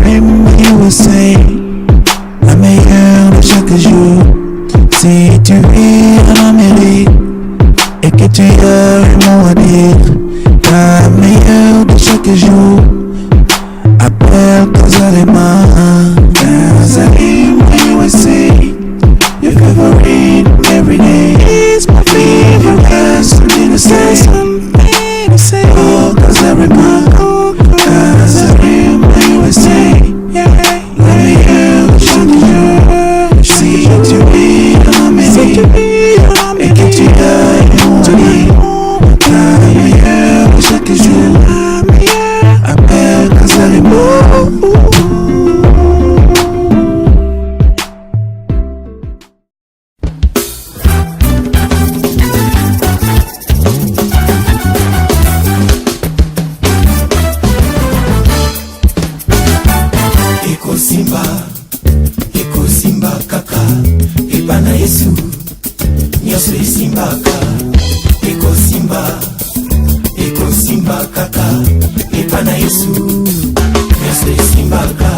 rime USA, la meilleure de chaque jour. Si tu vis en Amérique et que tu as un mot à dire, la meilleure de chaque jour. Appelle Kazarima, Kazarima USA, your favorite every day. It's my favorite, something to say, something to say. Oh, Kazarima, Kazarima USA, la meilleure de chaque jour. Si tu vis en Amérique et que tu as un mot à dire, la meilleure de chaque jour. Appelle Kazarima. Eko Simba kaka, ebana Yesu, nyoso esimbaka. Eko Simba kaka, ebana Yesu, nyoso esimbaka.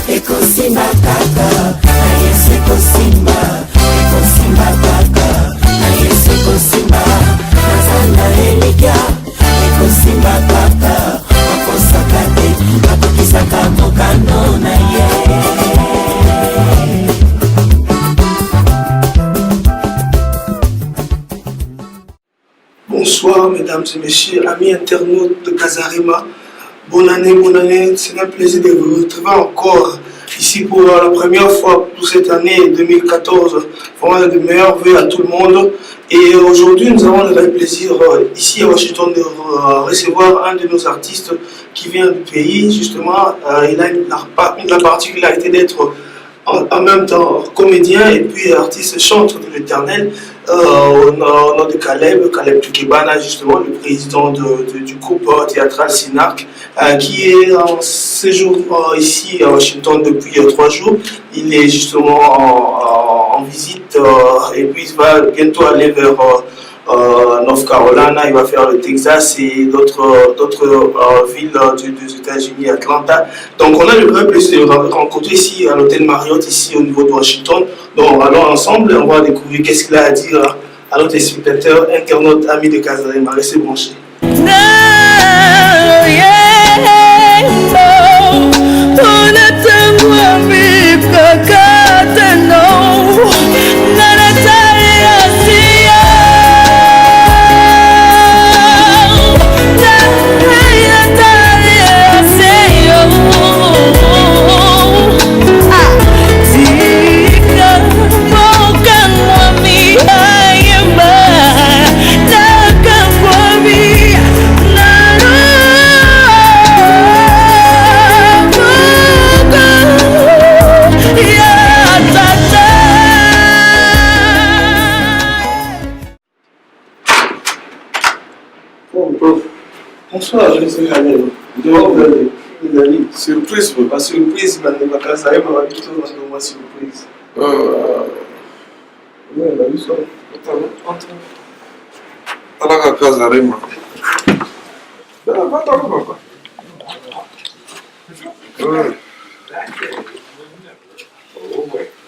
Eko Simba kaka, na Yesu eko Simba kaka, na Yesu eko Simba, nazana elikia. Eko Simba kaka, akosakate, akokisaka mokano na ye. Bonsoir mesdames et messieurs, amis internautes de Kazarima. Bonne année, c'est un plaisir de vous retrouver encore ici pour la première fois pour cette année 2014. Vraiment de meilleurs vœux à tout le monde. Et aujourd'hui nous avons le vrai plaisir ici à Washington de recevoir un de nos artistes qui vient du pays. Justement, il a la particularité d'être en même temps comédien et puis artiste chantre de l'Éternel. Au nom de Caleb Tukebana, justement le président du groupe théâtral Synarque, qui est en séjour ici à Washington depuis 3 jours. Il est justement en visite et puis il va bientôt aller vers North Carolina, il va faire le Texas et d'autres villes des États-Unis, Atlanta. Donc on a le vrai plaisir de rencontrer ici à l'hôtel Marriott, ici au niveau de Washington. Donc allons ensemble, on va découvrir qu'est-ce qu'il a à dire à notre spectateur, internaute, ami de Kazarima. Restez branchés. Bonsoir, je suis Daniel. Surprise, pas surprise, mais pas Kazarima, on va plutôt dans moi surprise. Oui, on a vu ça. Alaka Kazarima.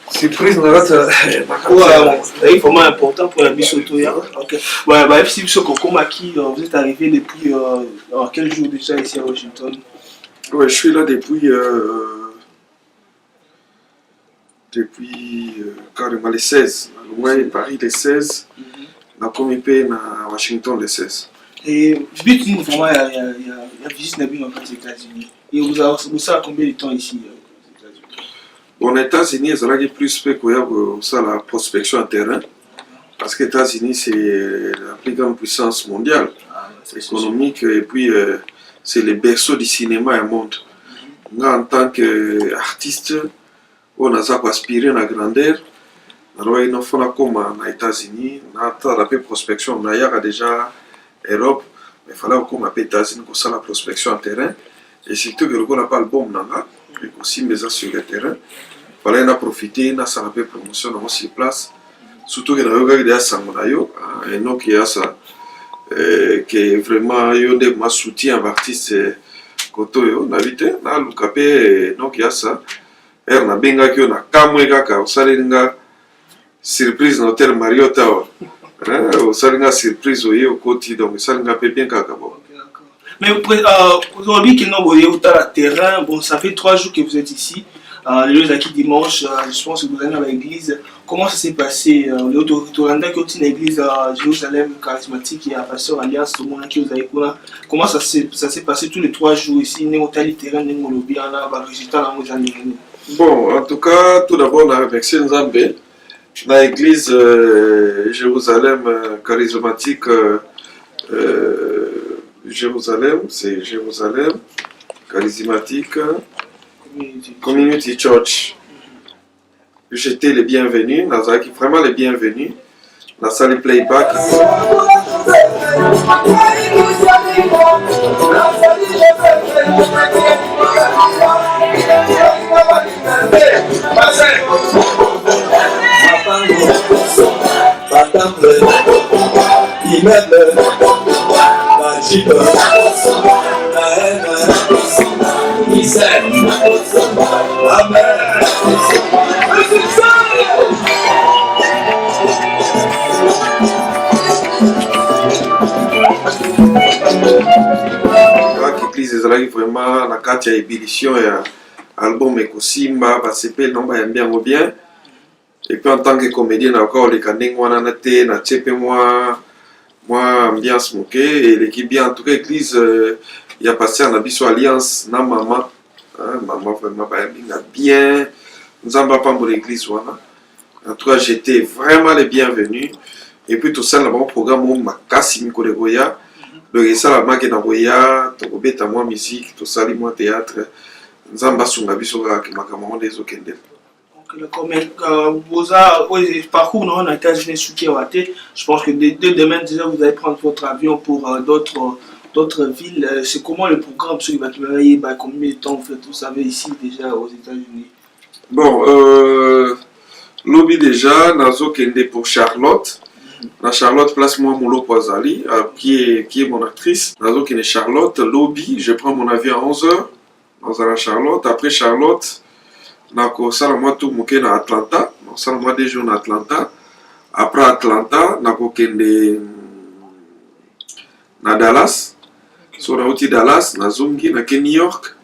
Surprise, c'est vraiment important pour la Bissoto. Ok. Ouais, si vous êtes arrivé depuis quel jour déjà ici à Washington? Ouais, je suis là depuis carrément les 16. Ouais, Paris les 16. La comité à Washington les 16. Et vraiment, il y a visite aux États-Unis. Et vous avez combien de temps ici? Bon, aux États-Unis, ils ont plus fait la prospection en terrain. Parce que les États-Unis, c'est la plus grande puissance mondiale, économique, et puis c'est le berceau du cinéma au monde. En tant qu'artiste, on a aspiré à la grandeur. Alors, il faut comme aux États-Unis, on a la prospection, on a déjà Europe, mais il fallait comme aux États-Unis qu'on fasse la prospection en terrain. Et surtout que on n'a pas le bon nanga, et aussi mais sur le terrain. Il fallait en profiter, on a la promotion sur place. Surtout que nous avons des Sangonayo, et donc il y a ça, qui est vraiment un soutien à l'artiste kotoyo na vite na lukape donc ya ça na benga ki na kamwe kaka osalinga surprise na hotel Marriott awa osalinga surprise oye okoti donc osalinga pe bien kaka bon. Mais aujourd'hui, qui n'ont pas le terrain, bon, ça fait 3 jours que vous êtes ici. Les jours d'acquis dimanche, je pense que vous allez à l'église. Comment ça s'est passé? Le Toranda qui est une église à Jérusalem charismatique et à Pasteur Alliance, tout le monde qui vous avez connu. Comment ça s'est passé tous les 3 jours ici? N'est-ce pas le terrain, n'est-ce pas le bien, bon, en tout cas, tout d'abord, on a remercié Nzambé. Dans l'église Jérusalem charismatique. Jérusalem, c'est Jérusalem, charismatique, Community Church. J'étais les bienvenus, Nazaki, vraiment les bienvenus. La salle playback. L'église ezalaki vraiment na kati ya ébullition ya album ekosimba basepe nomba ya bien bien et puis en tant que comédien encore les ndenge wana na te na tie pe moi ambiance moke et l'équipe bien en tout cas église il y a passé en abisso alliance na maman maman vraiment ba bien nous avons pas pour l'église wana en tout cas j'étais vraiment les bienvenus et puis tout ça là bon programme makasi mikolo goya le ça la marque na goya to kobeta moi musique tout ça li moi théâtre nzamba sunga biso ka makambo des okende. Vos parcours non, je pense que dès demain déjà vous allez prendre votre avion pour d'autres villes. C'est comment le programme sur les combien de temps vous savez ici déjà aux États-Unis? Bon, lobby déjà, Nazo Kende pour Charlotte. La Charlotte place moi Moulo Poisali, qui est mon actrice. Nazo Kende Charlotte, lobby, je prends mon avion à 11h dans la Charlotte. Après Charlotte, nako sala moi tout moké na Atlanta, on sala moi des jours na Atlanta. Après Atlanta, nako kende na Dallas. So na uti Dallas, na zongi na ke New York.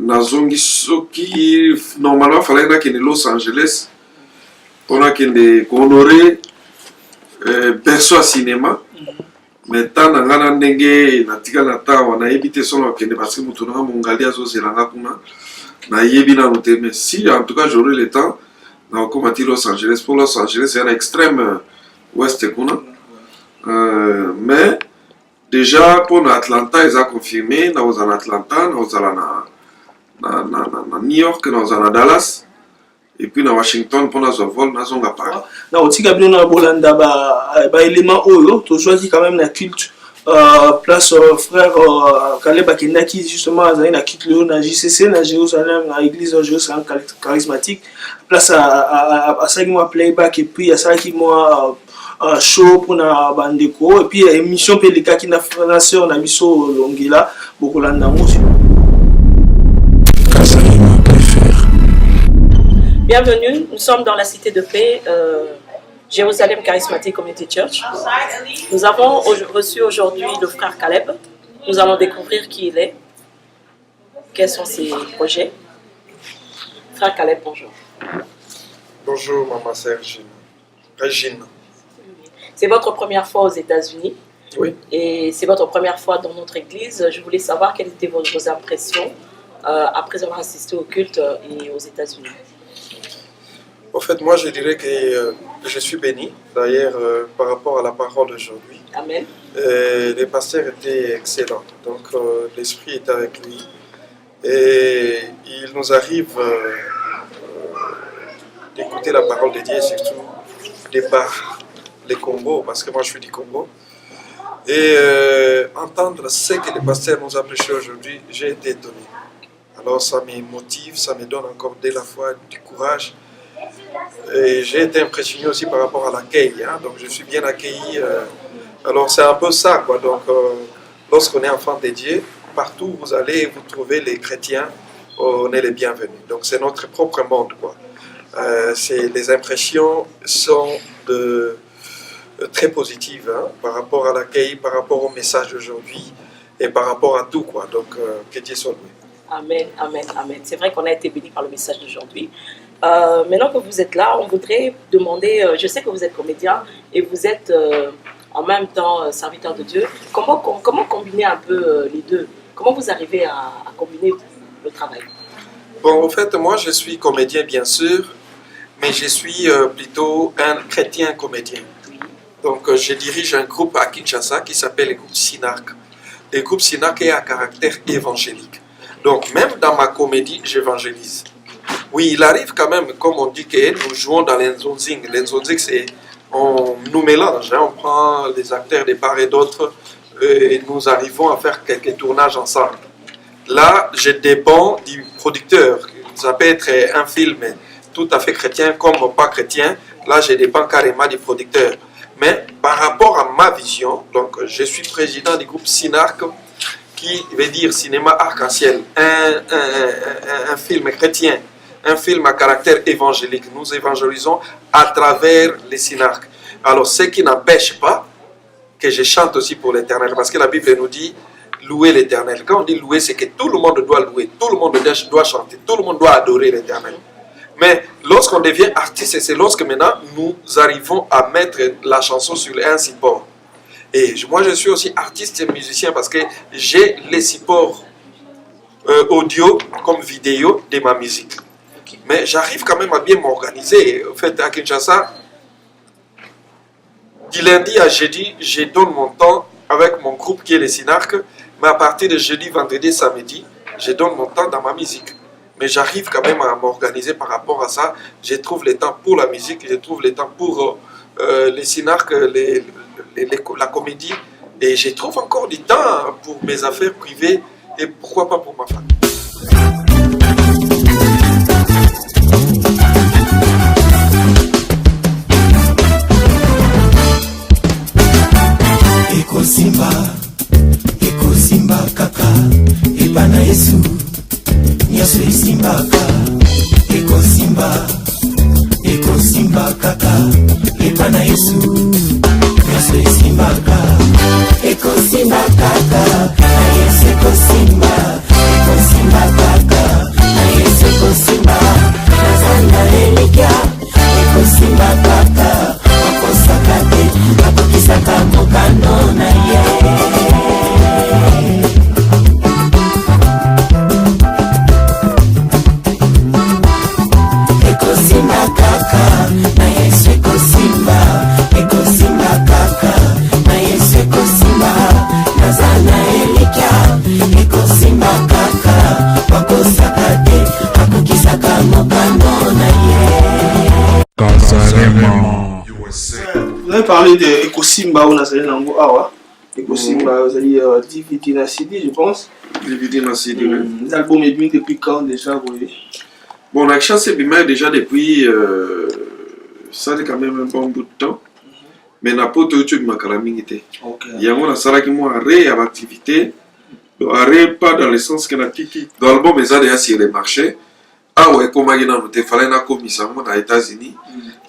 Na zongi soki normalement fallait na kende Los Angeles. On a kende honoré perso à cinéma. Mais tant na ngana ndenge na tika na ta wana ebité solo kende parce que mutu na mongali azozelanga kuna na yebi na route mais si en tout cas j'aurai le temps na komati Los Angeles pour Los Angeles c'est un extrême ouest kuna mais déjà pour Atlanta ils ont confirmé na aux Atlanta na aux na New York na aux Dallas et puis na Washington pour nos vol na zonga Paris. Na otika bino na bolanda ba élément oyo to choisi quand même la culte place frère Caleb Akendaki justement azali na culte le na JCC na Jérusalem na église Jérusalem charismatique place à ça qui moi playback et puis à ça qui moi show pour na bandeko et puis émission pelika qui na frère sœur na biso longila bokolanda mosi. Bienvenue, nous sommes dans la cité de paix, Jérusalem Charismatic Community Church. Nous avons reçu aujourd'hui le frère Caleb. Nous allons découvrir qui il est, quels sont ses projets. Frère Caleb, bonjour. Bonjour, maman Sergine. Régine. C'est votre première fois aux États-Unis. Oui. Et c'est votre première fois dans notre église. Je voulais savoir quelles étaient vos impressions après avoir assisté au culte et aux États-Unis. En fait, moi, je dirais que je suis béni, d'ailleurs, par rapport à la parole d'aujourd'hui. Amen. Les pasteurs étaient excellents, donc l'Esprit est avec lui. Et il nous arrive d'écouter la parole de Dieu, surtout par les Congos, parce que moi, je suis du Congo. Et entendre ce que le pasteur nous a prêché aujourd'hui, j'ai été étonné. Alors, ça me motive, ça me donne encore de la foi, du courage. Et j'ai été impressionné aussi par rapport à l'accueil, hein, donc je suis bien accueilli. Alors c'est un peu ça, quoi. Donc lorsqu'on est enfant de Dieu, partout où vous allez, vous trouvez les chrétiens, on est les bienvenus. Donc c'est notre propre monde, quoi. Les impressions sont très positives, hein, par rapport à l'accueil, par rapport au message d'aujourd'hui et par rapport à tout, quoi. Donc que Dieu soit loué. Amen, amen, amen. C'est vrai qu'on a été bénis par le message d'aujourd'hui. Maintenant que vous êtes là, on voudrait demander, je sais que vous êtes comédien et vous êtes en même temps serviteur de Dieu. Comment combiner un peu les deux? Comment vous arrivez à combiner le travail? Bon, en fait, moi je suis comédien bien sûr, mais je suis plutôt un chrétien comédien. Donc je dirige un groupe à Kinshasa qui s'appelle le groupe Synarque. Le groupe Synarque est à caractère évangélique. Donc même dans ma comédie, j'évangélise. Oui, il arrive quand même, comme on dit, que nous jouons dans l'enzonzing. L'enzonzing, c'est on nous mélange, hein, on prend les acteurs de part et d'autre et nous arrivons à faire quelques tournages ensemble. Là, je dépends du producteur. Ça peut être un film tout à fait chrétien comme pas chrétien. Là, je dépends carrément du producteur. Mais par rapport à ma vision, donc je suis président du groupe Synarque, qui veut dire cinéma arc-en-ciel, un film chrétien, un film à caractère évangélique. Nous évangélisons à travers les synarques. Alors, ce qui n'empêche pas que je chante aussi pour l'Éternel, parce que la Bible nous dit louer l'Éternel. Quand on dit louer, c'est que tout le monde doit louer, tout le monde doit chanter, tout le monde doit adorer l'Éternel. Mais lorsqu'on devient artiste, c'est lorsque maintenant nous arrivons à mettre la chanson sur un support. Et moi, je suis aussi artiste et musicien parce que j'ai les supports audio comme vidéo de ma musique. Mais j'arrive quand même à bien m'organiser. En fait, à Kinshasa, du lundi à jeudi, je donne mon temps avec mon groupe qui est les Synarques. Mais à partir de jeudi, vendredi, samedi, je donne mon temps dans ma musique. Mais j'arrive quand même à m'organiser par rapport à ça. Je trouve le temps pour la musique, je trouve le temps pour les Synarques, la comédie. Et je trouve encore du temps pour mes affaires privées et pourquoi pas pour ma famille. Eko simba kaka ebana Yesu nyaso isimbaka eko simba kaka ebana Yesu nyaso isimbaka eko simba kaka na Yesu eko simba kaka na Yesu eko simba nazana elikia eko simba kaka akosakate akokisaka mokano na ye. Vous avez parlé de Ekosimba ou Nazali Nango Awa. Ekosimba, vous allez DVD na CD, je pense. DVD na CD, oui. L'album est bien depuis quand déjà, vous voyez? Bon, la chance est bien déjà depuis. Ça fait quand même un bon bout de temps. Mais n'a pas tout de suite ma calamité. Il y a un salaire qui m'a arrêté à l'activité. Arrêt pas dans le sens que la tiki. Dans l'album, ils ont déjà sur les marchés. Ah ouais, comme il y a un fallait na commission aux États-Unis.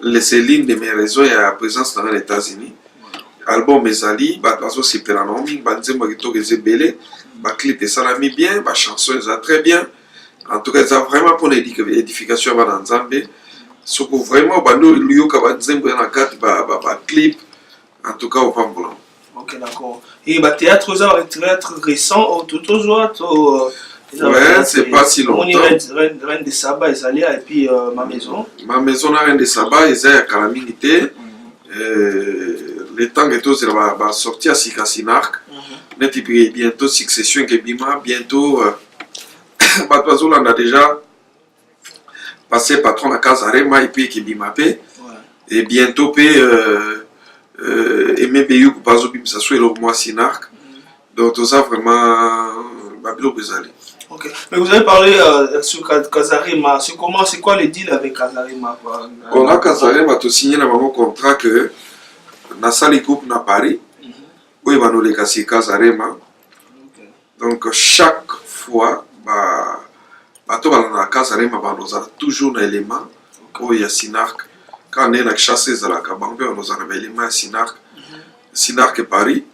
Les lignes de mes réseaux et à présence dans les États-Unis. Album Ezali, bazo c'est peranomi, banze moi qui toque belé, clip et salami bien, chanson ça très bien. En tout cas, ça vraiment pour l'édification dans Nzambe. Ce que vraiment bando liyo ka banze moi na carte clip. En tout cas au Pambola. Ok, d'accord. Et théâtre récent au tout ouais, c'est pas si longtemps. On est Reine de Saba, et puis ma maison. Ma maison, la Reine de Saba, ils ont calamité. Le temps que tout va sortir à Synarque. Bientôt Succession qui bima, bientôt. On a déjà passé patron à Casarema et puis qui bima. Et bientôt, Aimé Béyou, Bazo Bim, ça soit le mois Synarque. Donc tout ça vraiment, Babilo Bezali. Ok. Mais vous avez parlé sur Casarema. C'est quoi le deal avec Casarema? On a Casarema, tu signé un contrat que dans le groupe à Paris, où il va nous laisser Casarema. Donc chaque fois, bato balanda Kazarema banozala toujours na élément oyo ya Sinark. Quand on est na chasse ezalaka bango mpe banozala na élément ya Sinark. Sinark Paris.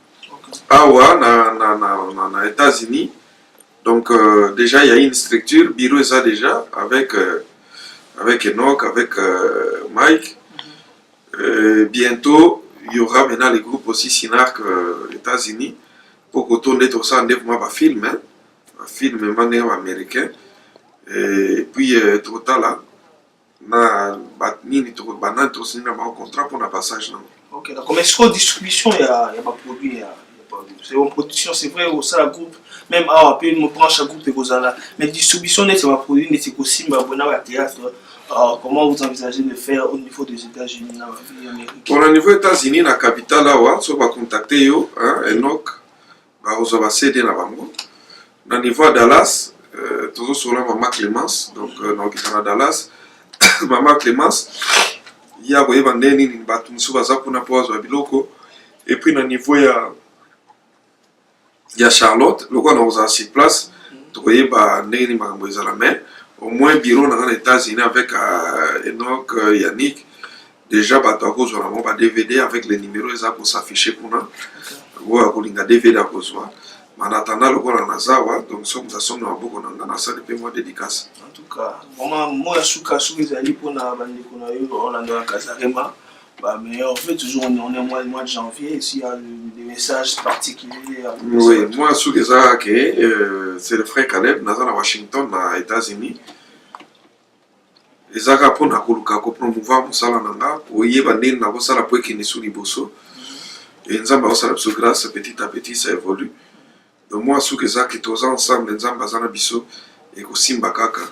Awa na États-Unis. Donc déjà il y a une structure, bureau est ça déjà avec Enoch, avec Mike. Bientôt il y aura maintenant les groupes aussi Sinark États-Unis pour qu'on tourne tout ça en développement un film américain. Et puis total là na nini to banana to signer un contrat pour un passage. OK, d'accord. Mais sur distribution il y a pas produit c'est en production, c'est vrai, au sein groupe, même à peu me prend chaque groupe et vous en mais distribution n'est pas produit, n'est aussi ma bonne théâtre. Comment vous envisagez de faire au niveau des États-Unis, pour le niveau des États-Unis, la capitale là, on va contacter yo, Enoch, on va céder na bango. Au niveau de Dallas, toujours sur la Maman Clémence, donc dans Dallas, Maman Clémence, il y a des bandés ni batu nsubaza kuna poazo biloko, et puis au niveau il y a Charlotte, le quoi on a 6 places, tu voyez bah neni makambo ezala mais au moins bureau dans les États-Unis avec Enoch, Yannick, déjà bah tu as cause on a DVD avec les numéros ça pour s'afficher pour nous, ou à colinga DVD à cause quoi. Mais en attendant le quoi on a ça donc sommes dans beaucoup dans ça depuis mois dédicace. En tout cas, moi je suis les alliés pour na bandi qu'on a eu Orlando à Casarema. Bah, mais en fait, toujours on est au mois de janvier, s'il y a des messages particuliers. Oui, moi, ce que c'est le frère Caleb, dans Washington, aux États-Unis. Les Arabes pour promouvoir mon salaire, pour y aller dans le salaire pour qu'il n'y soit pas. Et nous avons fait grâce, petit à petit, ça évolue. Donc, moi, ce que c'est tous ensemble, nous avons fait biso et aussi Mbakaka.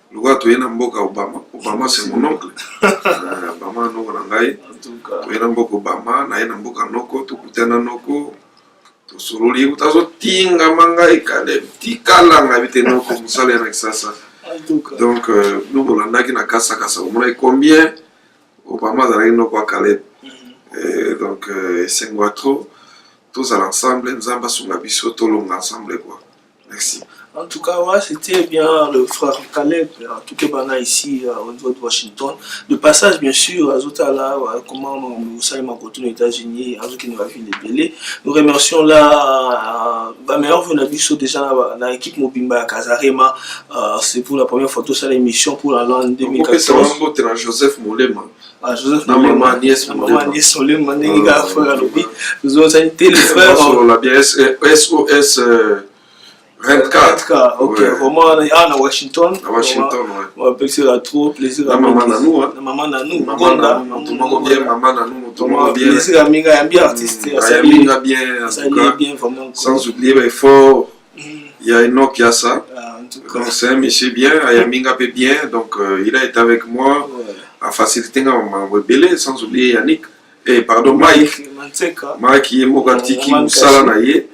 Le roi tu es dans Mboka Obama. Obama c'est mon oncle. Obama no nangai. Tu es dans Mboka Obama, na dans Mboka Noko, tu kutana Noko. Tu sololi utazo tinga mangai kale. Tikala ngabite Noko musale avec ça. Donc nous volanda qui na kasa kasa. On a combien Obama dans Noko kale. Donc c'est moi trop. Tous à l'ensemble, nous avons sur la biso tout l'ensemble quoi. Merci. En tout cas, ouais, c'était bien le frère Caleb, tout est bana ici au niveau de Washington. De passage, bien sûr, à Zotala, comment vous savez, ma côté aux États-Unis, à qui nous a vu les bélés. Nous remercions là, meilleur Vonabiso déjà dans l'équipe Mobimba à Casarema. C'est pour la première photo sur l'émission pour l'an 2014. C'est un Joseph Molema. Joseph Molema, maman Agnès Molema, nous avons été les frères. SOS 24. Ok, vraiment à Washington. À Washington, ouais. On appelle ça trop plaisir. Maman Nanou, hein. Maman Nanou, Gonda. Tout le monde bien, Maman Nanou, tout le monde bien. Plaisir, amiga, bien artiste. Amiga bien, en tout cas. Sans oublier, mais fort. Il y a Enoch qui a ça. Donc c'est un monsieur bien, Ayaminga peut bien. Donc il a été avec moi à faciliter mon bébé, sans oublier Yannick. Et pardon, Mike. Mike qui est Mogatiki, Moussala Naye.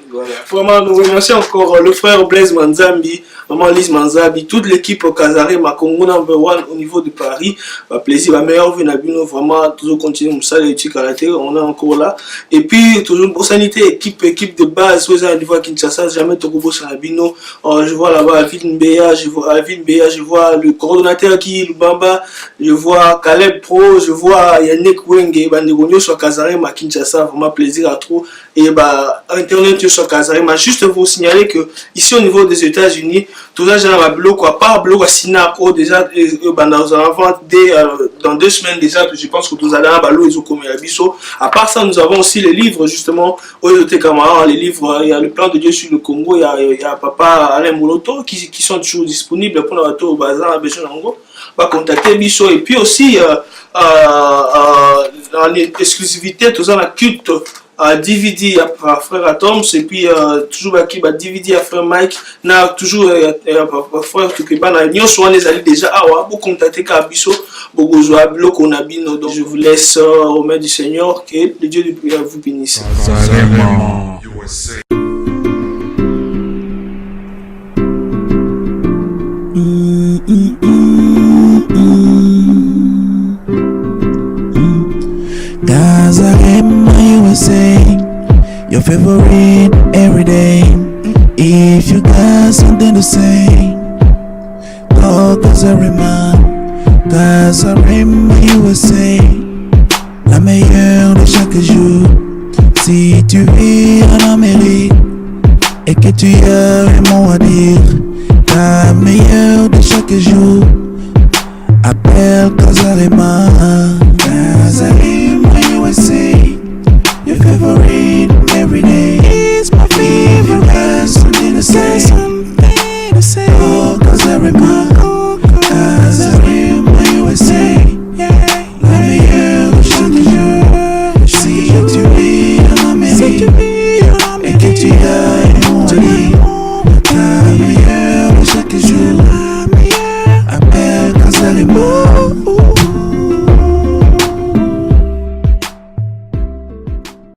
Vraiment, nous remercions encore le frère Blaise Manzambi, maman Lise Manzabi, toute l'équipe Casarema, Congo No.1 au niveau de Paris. Plaisir, la meilleure vie, vraiment, toujours continuer ça, les études à la télé, on est encore là. Et puis, toujours pour sanité, équipe de base, vous avez vu Kinshasa, jamais Togobo Sanabino. Je vois là-bas Alvin Béa, je vois le coordonnateur qui Lubamba, je vois Caleb Pro, je vois Yannick Wenge, Bandegonio sur Casarema, Kinshasa, vraiment plaisir à trop. Et Internet sur Casarema, juste vous signaler que ici au niveau des États-Unis, tout ça j'ai un bloc, à part bloc à Sinaco, déjà dans 2 semaines déjà, je pense que vous allez à Balo et au Bisso. À part ça, nous avons aussi les livres justement, les livres, il y a le plan de Dieu sur le Congo, il y a Papa Alain Mouloto qui sont toujours disponibles pour le au bazar à Béchanango. Va contacter Bisso et puis aussi en exclusivité, tout ça la culte. DVD à frère Atoms et puis toujours qui va DVD à frère Mike na toujours frère Tukiba na nyonso les alliés déjà pour contacter Kabiso Bogozoa Bloko Nabino. Donc je vous laisse au mains du Seigneur, que le Dieu du prière vous bénisse. Casarema, USA, your favorite every day. something to say. Oh, Kazarima, USA, la meilleure de chaque jour. Si tu vis en Amérique et que tu as un mot à dire, la meilleure de chaque jour. Appelle Kazarima, USA, your favorite every day. It's my favorite. If something to say, oh Kazarima, USA, la meilleure de chaque jour. Si tu vis en Amérique et que tu as